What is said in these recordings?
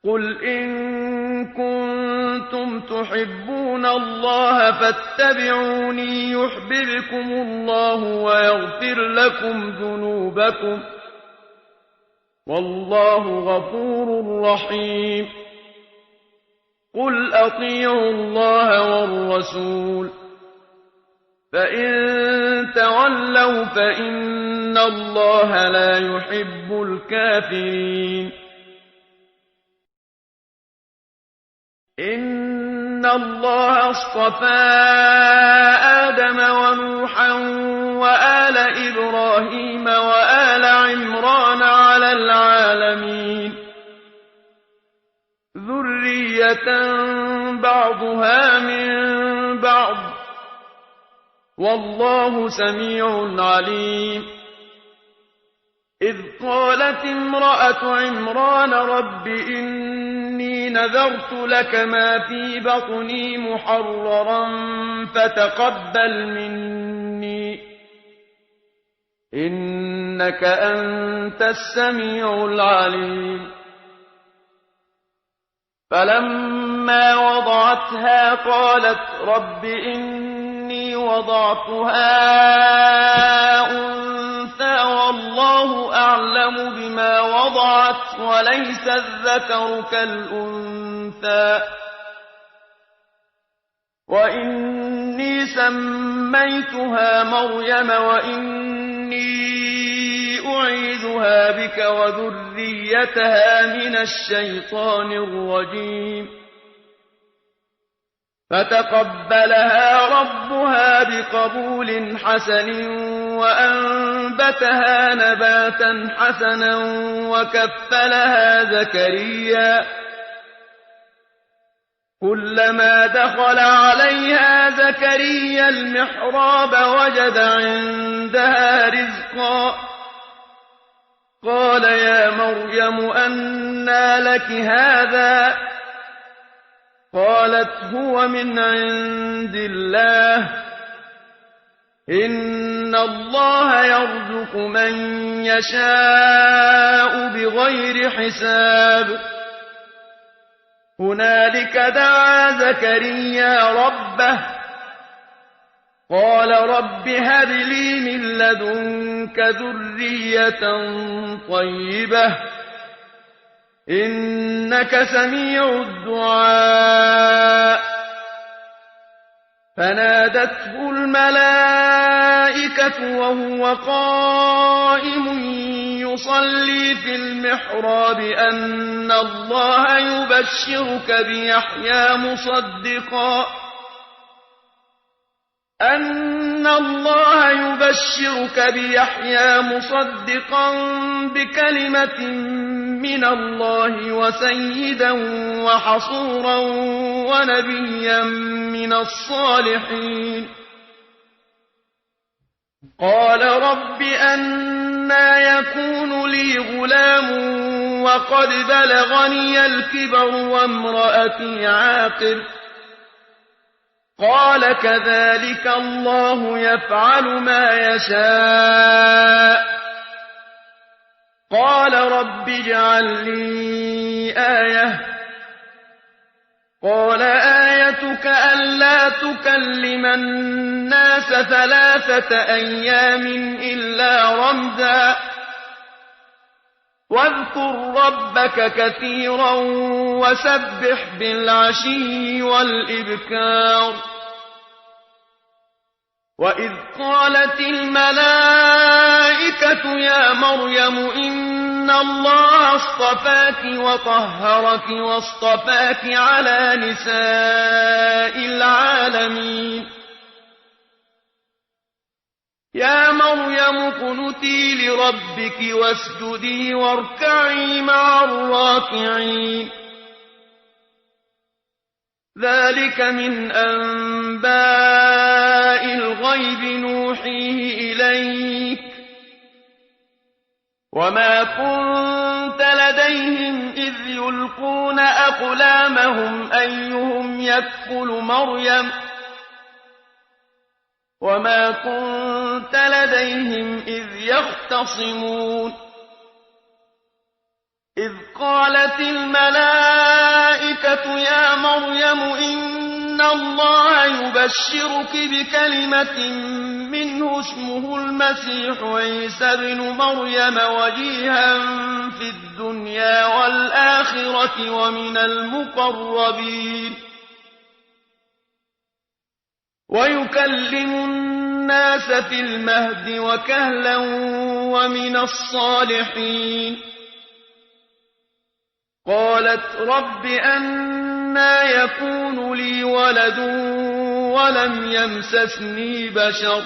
قُلْ إِن كُنتُمْ تُحِبُّونَ اللَّهَ فَاتَّبِعُونِي يُحْبِبْكُمُ اللَّهُ وَيَغْفِرْ لَكُمْ ذُنُوبَكُمْ ۗ وَاللَّهُ غَفُورٌ رَّحِيمٌ قُلْ أَطِيعُوا اللَّهَ وَالرَّسُولَ ۖ فَإِن تَوَلَّوْا فَإِنَّ اللَّهَ لَا يُحِبُّ الْكَافِرِينَ إِنَّ اللَّهَ اصْطَفَىٰ آدَمَ وَنُوحًا وَآلَ إِبْرَاهِيمَ وَآلَ عِمْرَانَ عَلَى الْعَالَمِينَ ذُرِّيَّةً بَعْضُهَا مِن بَعْضٍ ۗ وَاللَّهُ سَمِيعٌ عَلِيمٌ إِذْ قَالَتِ امْرَأَتُ عِمْرَانَ رَبِّ إِنِّي نَذَرْتُ لَكَ مَا فِي بَطْنِي مُحَرَّرًا فَتَقَبَّلْ مِنِّي ۖ إِنَّكَ أَنتَ السَّمِيعُ الْعَلِيمُ فَلَمَّا وَضَعَتْهَا قَالَتْ رَبِّ إِنِّي وَضَعْتُهَا أُنثَىٰ وَاللَّهُ أَعْلَمُ بِمَا وَضَعَتْ وَلَيْسَ الذَّكَرُ كَالْأُنثَىٰ وَإِنِّي سَمَّيْتُهَا مَرْيَمَ وَإِنِّي أُعِيذُهَا بِكَ وَذُرِّيَّتَهَا مِنَ الشَّيْطَانِ الرَّجِيمِ فَتَقَبَّلَهَا رَبُّهَا بِقَبُولٍ حَسَنٍ وَأَنبَتَهَا نَبَاتًا حَسَنًا وَكَفَّلَهَا زَكَرِيَّا كُلَّمَا دَخَلَ عَلَيْهَا زَكَرِيَّا الْمِحْرَابَ وَجَدَ عِندَهَا رِزْقًا قَالَ يَا مَرْيَمُ أَنَّىٰ لَكِ هَٰذَا ۖ قَالَتْ هُوَ مِنْ عِندِ اللَّهِ ۖ إِنَّ اللَّهَ يَرْزُقُ مَن يَشَاءُ بِغَيْرِ حِسَابٍ هُنَالِكَ دَعَا زَكَرِيَّا رَبَّهُ قَالَ رَبِّ هَبْ لِي مِن لَّدُنكَ ذُرِّيَّةً طَيِّبَةً ۖ إِنَّكَ سَمِيعُ الدُّعَاءِ فَنَادَتْهُ الْمَلَائِكَةُ وَهُوَ قَائِمٌ يُصَلِّي فِي الْمِحْرَابِ أَنَّ اللَّهَ يُبَشِّرُكَ بِيَحْيَىٰ مُصَدِّقًا بِكَلِمَةٍ مِّنَ اللَّهِ وَسَيِّدًا وَحَصُورًا وَنَبِيًّا مِّنَ الصَّالِحِينَ قَالَ رَبِّ أَنَّىٰ يَكُونُ لِي غُلَامٌ وَقَدْ بَلَغَنِيَ الْكِبَرُ وَامْرَأَتِي عَاقِرٌ قَالَ كَذَٰلِكَ اللَّهُ يَفْعَلُ مَا يَشَاءُ قَالَ رَبِّ اجْعَل لِّي آيَةً قَالَ آيَتُكَ أَلَّا تُكَلِّمَ النَّاسَ ثَلَاثَةَ أَيَّامٍ إِلَّا رَمْزًا وَاذْكُر رَّبَّكَ كَثِيرًا وَسَبِّحْ بِالْعَشِيِّ وَالْإِبْكَارِ وَإِذْ قَالَتِ الْمَلَائِكَةُ يَا مَرْيَمُ إِنَّ اللَّهَ اصْطَفَاكِ وَطَهَّرَكِ وَاصْطَفَاكِ عَلَىٰ نِسَاءِ الْعَالَمِينَ يَا مَرْيَمُ اقْنُتِي لِرَبِّكِ وَاسْجُدِي وَارْكَعِي مَعَ الرَّاكِعِينَ ذَٰلِكَ مِنْ أَنبَاءِ الْغَيْبِ نُوحِيهِ إِلَيْكَ ۖ وَمَا كُنتَ لَدَيْهِمْ إِذْ يُلْقُونَ أَقْلَامَهُمْ أَيُّهُمْ يَكْفُلُ مَرْيَمَ ۖ وَمَا كُنتَ لَدَيْهِمْ إِذْ يَخْتَصِمُونَ إذ قالت الملائكة يا مريم إن الله يبشرك بكلمة منه اسمه المسيح عيسى ابن مريم وجيها في الدنيا والآخرة ومن المقربين ويكلم الناس في المهد وكهلا ومن الصالحين قالت رب أنى يكون لي ولد ولم يمسسني بشر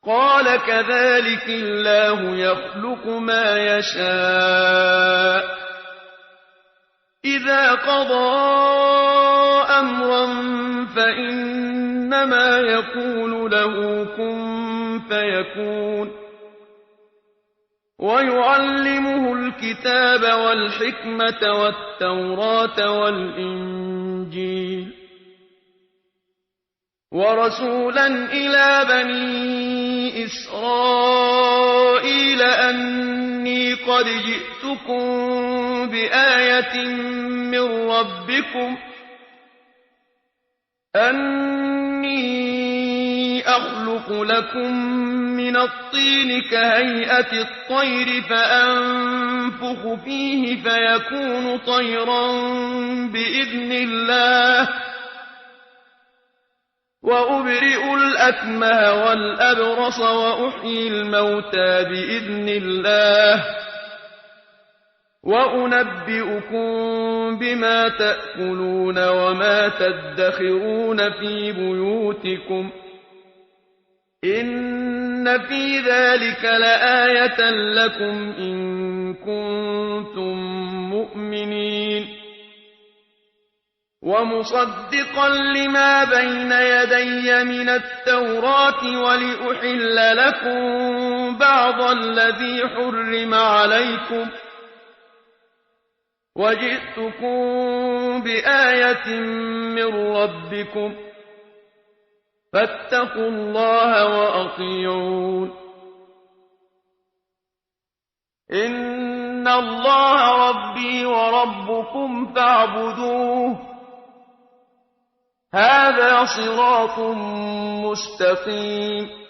قال كذلك الله يخلق ما يشاء إذا قضى أمرا فإنما يقول له كن فيكون ويعلمه الكتاب والحكمة والتوراة والإنجيل ورسولا إلى بني إسرائيل أني قد جئتكم بآية من ربكم أني أخلق لكم من الطين كهيئة الطير فأنفخ فيه فيكون طيرا بإذن الله وأبرئ الأكمه والأبرص وأحيي الموتى بإذن الله وأنبئكم بما تأكلون وما تدخرون في بيوتكم إن في ذلك لآية لكم إن كنتم مؤمنين ومصدقا لما بين يدي من التوراة ولأحل لكم بعض الذي حرم عليكم وجئتكم بآية من ربكم فاتقوا الله وأطيعون إن الله ربي وربكم فاعبدوه هذا صراط مستقيم